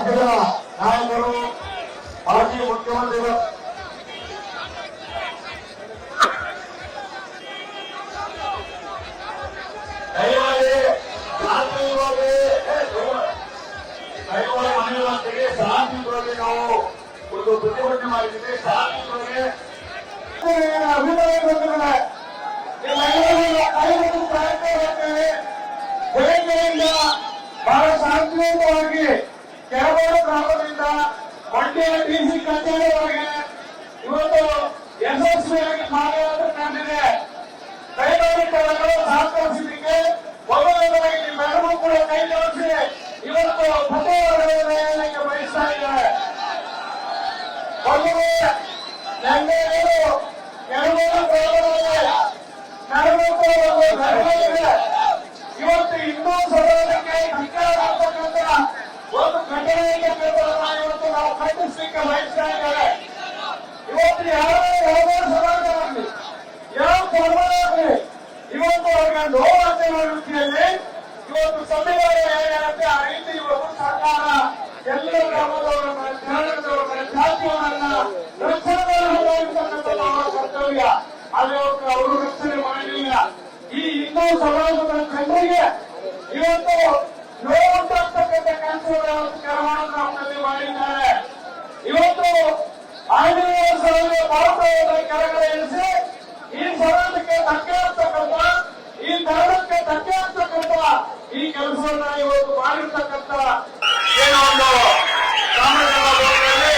ರಾಜ್ಯದ ನಾಯಕರು ಮಾಜಿ ಮುಖ್ಯಮಂತ್ರಿಗಳು ಮನೆಯೊಂದಿಗೆ ಶಾಂತಿಯುತವಾಗಿ ನಾವು ಒಂದು ಪ್ರತಿಭಟನೆ ಮಾಡಿದ್ದೀವಿ. ಶಾಂತಿಯುತವಾಗಿ ಬೆಳಗ್ಗೆಯಿಂದ ಬಹಳ ಶಾಂತಿಯುತವಾಗಿ ಕೆರಗೋಡು ಗ್ರಾಮದಿಂದ ಮಂಡ್ಯ ಡಿಸಿ ಕಚೇರಿವರೆಗೆ ಇವತ್ತು ಯಶಸ್ವಿಯಾಗಿ ಪಾದಯಾತ್ರೆ ನಡೆದಿದೆ. ಕೈಗಾರಿಕೆಗಳು ಸಹಕರಿಸಿದ್ದಕ್ಕೆ ಮೊದಲನೇದಾಗಿ ನಿಮ್ಮೆಲ್ಲರೂ ಕೂಡ ಕೈ ಜೋಡಿಸಿ ಇವತ್ತು ಪ್ರತಿಭಟನೆಗೆ ಬಯಸ್ತಾ ಇದ್ದಾರೆ. ಇವತ್ತು ಇನ್ನೂ ಸದನಕ್ಕೆ ಧಿಕ್ಕಾರ ಆಗ್ತಕ್ಕಂಥ ಒಂದು ಘಟನೆಗೆ ಇವತ್ತು ನಾವು ಖಂಡಿಸಲಿಕ್ಕೆ ಬಯಸ್ತಾ ಇದ್ದಾರೆ. ಇವತ್ತು ಯಾವುದೇ ಸಮಾಜವಾಗಲಿ ಯಾವ ಧರ್ಮವಾಗಲಿ ಇವತ್ತು ಅವ್ರಿಗೆ ನೋವಾಗ್ತೇ ರೀತಿಯಲ್ಲಿ ಇವತ್ತು ಸಂವಿಧಾನ ಏನಾಗುತ್ತೆ ಆ ರೀತಿ ಇವತ್ತು ಸರ್ಕಾರ ಎಲ್ಲ ಗ್ರಾಮದವರ ಕನ್ನಡದವರ ಜಾತಿಯವರನ್ನ ರಕ್ಷಣೆ ಮಾಡತಕ್ಕಂಥದ್ದು ಅವರ ಕರ್ತವ್ಯ. ಆದರೆ ಅವರು ರಕ್ಷಣೆ ಮಾಡಲಿಲ್ಲ. ಈ ಹಿಂದೂ ಸಮಾಜದ ಜನರಿಗೆ ಇವತ್ತು ನೋವುಂಟಾಗ್ತಕ್ಕಂಥ ಕೆಲಸಗಳು ಕೆರವಾಡ ಗ್ರಾಮದಲ್ಲಿ ಮಾಡಿದ್ದಾರೆ. ಇವತ್ತು ಆಂಜನೇಯ ಸ್ವಾಮಿಯ ಭಾರತದ ಕೆಳಗಡೆ ಇಳಿಸಿ ಈ ಸಮಾಜಕ್ಕೆ ಧಕ್ಕೆ ಆಗ್ತಕ್ಕಂಥ ಈ ಧರ್ಮಕ್ಕೆ ಧಕ್ಕೆ ಆಗ್ತಕ್ಕಂಥ ಈ ಕೆಲಸವನ್ನ ಇವತ್ತು ಮಾಡಿರ್ತಕ್ಕಂಥ ಏನೋ ಒಂದು ಸಾಮಾಜಿಕವಾಗಿ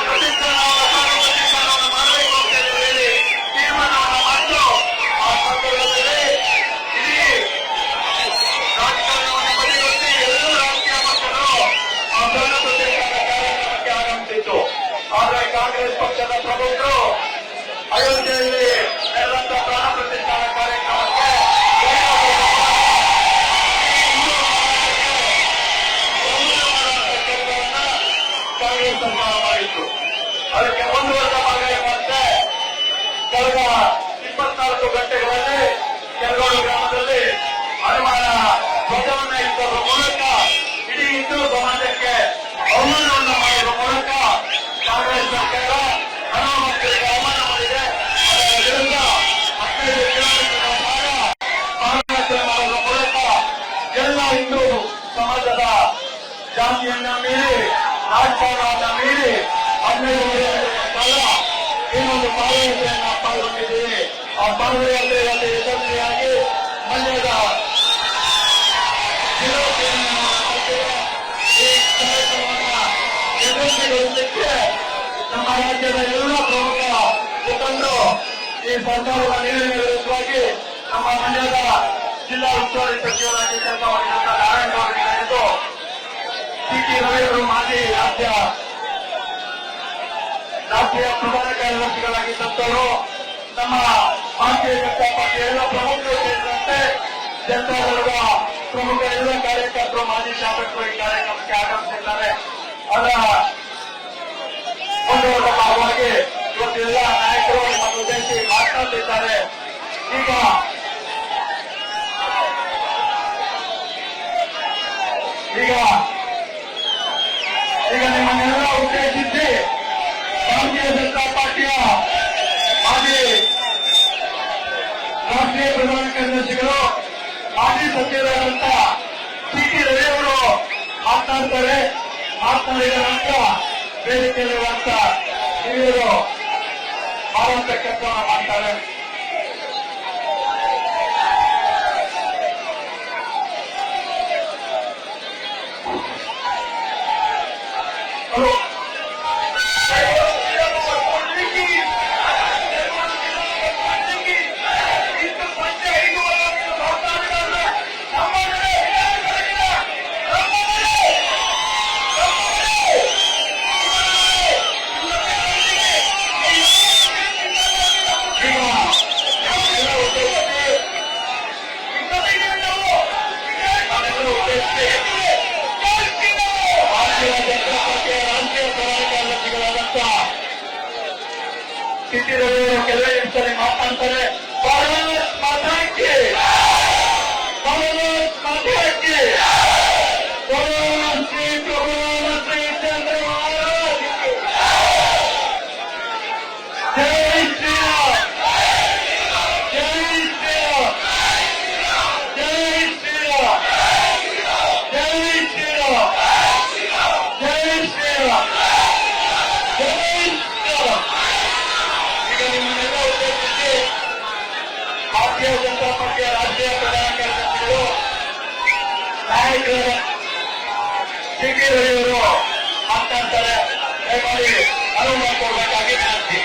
ಪ್ರತಿಷ್ಠಾನವನ್ನು ಮಾಡಬೇಕು ಅಂತ ಹೇಳಿ ತೀರ್ಮಾನವನ್ನು ಮಾಡಿದ್ದು ಆ ಸಂದರ್ಭದಲ್ಲಿ ಇಡೀ ರಾಜಕಾರಣವನ್ನು ಬದಿಗೊತ್ತಿ ಎಲ್ಲರೂ ರಾಜಕೀಯ ಪಕ್ಷಗಳು ಆ ಸಣ್ಣ ಪ್ರತಿಷ್ಠಾನ ಕಾರ್ಯಕ್ರಮಕ್ಕೆ ಆಗಮಿಸಿತ್ತು. ಆದರೆ ಕಾಂಗ್ರೆಸ್ ಪಕ್ಷದ ಪ್ರಮುಖರು ಅಯೋಧ್ಯೆಯಲ್ಲಿ ನಡೆದಂತ ಪ್ರಾಣ ಪ್ರತಿಷ್ಠಾನ ಕಾರ್ಯಕ್ರಮಕ್ಕೆ ಕಾಂಗ್ರೆಸ್ ಸರ್ಕಾರ ಮಾಡಿತ್ತು. ಅದಕ್ಕೆ ಮುಂದುವರೆದ ಭಾಗ ಏನುವಂತೆ ಕಳೆದ 24 ಗಂಟೆಗಳಲ್ಲಿ ಕೆರಗೋಡು ಗ್ರಾಮದಲ್ಲಿ ಹನುಮಾನ ಧ್ವಜವನ್ನ ಇಟ್ಟರ ಮೂಲಕ ಇಡೀ ಹಿಂದೂ ಸಮಾಜಕ್ಕೆ ಅವಮಾನವನ್ನು ಮಾಡುವ ಮೂಲಕ ಕಾಂಗ್ರೆಸ್ ಸರ್ಕಾರ ಹನುಮಂತರಿಗೆ ಅವಮಾನ ಮಾಡಿದೆ. ಅದರ ವಿರುದ್ಧ 15 ಕಿಲೋಮೀಟರ್ ಭಾಗ ಪಾದಯಾತ್ರೆ ಮಾಡುವ ಮೂಲಕ ಎಲ್ಲ ಹಿಂದೂ ಸಮಾಜದ ಜಾತಿಯನ್ನ ಮೀರಿ ರಾಜಕಾರಣವನ್ನ ಮೀರಿ 15 ಕಾಲ ಇನ್ನೊಂದು ಪಾದಯಾತ್ರೆಯನ್ನ ಪಾಲ್ಗೊಂಡಿದ್ದೀವಿ. ಆ ಪಾದಯಾತ್ರೆಯಲ್ಲಿ ಯಶಸ್ವಿಯಾಗಿ ಮಂಡ್ಯದ ಈ ಕಾರ್ಯಕ್ರಮವನ್ನ ಯಶಸ್ವಿಗೊಳಿಸಲಿಕ್ಕೆ ನಮ್ಮ ರಾಜ್ಯದ ಎಲ್ಲ ಪ್ರಮುಖ ಮುಖಂಡರು ಈ ಸರ್ಕಾರದ ನಿರ್ಣಯ ವಿರುದ್ಧವಾಗಿ ನಮ್ಮ ಮಂಡ್ಯದ ಜಿಲ್ಲಾ ಉಸ್ತುವಾರಿ ಸಚಿವರಾಗಿ ಕೆಲಸ ಮಾಡಿದಂತ ನಾರಾಯಣ ಅವರಿಗೆ ನಡೆದು ಟಿ ರವಿಯವರು ಮಾಜಿ ರಾಷ್ಟ್ರೀಯ ಪ್ರಧಾನ ಕಾರ್ಯದರ್ಶಿಗಳಾಗಿದ್ದಂತವರು ನಮ್ಮ ಭಾರತೀಯ ಜನತಾ ಪಾರ್ಟಿಯ ಎಲ್ಲ ಪ್ರಮುಖರು ಸೇರಿದಂತೆ ಜನತಾದಳದ ಪ್ರಮುಖ ಎಲ್ಲ ಕಾರ್ಯಕರ್ತರು ಮಾಜಿ ಶಾಸಕರು ಈ ಕಾರ್ಯಕ್ರಮಕ್ಕೆ ಆಗಮಿಸಿದ್ದಾರೆ. ಅದರ ಮುಂದುವರೆದ ಭಾಗವಾಗಿ ಇವತ್ತೆಲ್ಲ ನಾಯಕರು ನಮ್ಮ ಉದ್ದೇಶಿ ಮಾತನಾಡುತ್ತಿದ್ದಾರೆ. ಈಗ ನಿಮ್ಮನ್ನೆಲ್ಲ ಉದ್ದೇಶಿಸಿ ಭಾರತೀಯ ಜನತಾ ಪಾರ್ಟಿಯ ಮಾಜಿ ರಾಷ್ಟ್ರೀಯ ಪ್ರಧಾನ ಕಾರ್ಯದರ್ಶಿಗಳು ಮಾಜಿ ಸಚಿವರಾದಂತ ಟಿ ರವಿಯವರು ಮಾತನಾಡುತ್ತಾರೆ. ಮಾತನಾಡಿದ ನಂತರ ವೇದಿಕೆಯಲ್ಲಿರುವಂತ ಹಿರಿಯರು ಮಾಡುವಂತ ಕೆಲಸವನ್ನು ಮಾಡ್ತಾರೆ. ಕೆಲವೇ ನಿಮಿಷದಲ್ಲಿ ಮಾತನಾಡ್ತಾರೆ. ಭಾರತ್ ಮಾತಾ ಕಿ, ಭಾರತ್ ಮಾತಾ ಕಿ, ಕೊರೋನಾ ಮಾಡ್ತಾರೆ, ದಯಮಾಡಿ ಅನುವು ಮಾಡಿಕೊಡ್ಬೇಕಾಗಿ ವಿನಂತಿ.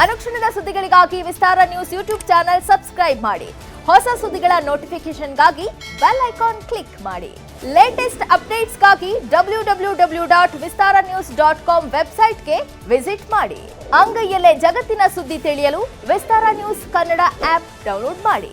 ಅನುಕ್ಷಣದ ಸುದ್ದಿಗಳಿಗಾಗಿ ವಿಸ್ತಾರ ನ್ಯೂಸ್ ಯೂಟ್ಯೂಬ್ ಚಾನೆಲ್ ಸಬ್ಸ್ಕ್ರೈಬ್ ಮಾಡಿ. ಹೊಸ ಸುದ್ದಿಗಳ ನೋಟಿಫಿಕೇಶನ್ಗಾಗಿ ಬೆಲ್ ಐಕಾನ್ ಕ್ಲಿಕ್ ಮಾಡಿ. ಲೇಟೆಸ್ಟ್ ಅಪ್ಡೇಟ್ಸ್ಗಾಗಿ www.vistaranews.com ವೆಬ್ಸೈಟ್ಗೆ ವಿಸಿಟ್ ಮಾಡಿ. ಅಂಗೈಯಲ್ಲೇ ಜಗತ್ತಿನ ಸುದ್ದಿ ತಿಳಿಯಲು ವಿಸ್ತಾರ ನ್ಯೂಸ್ ಕನ್ನಡ ಆಪ್ ಡೌನ್ಲೋಡ್ ಮಾಡಿ.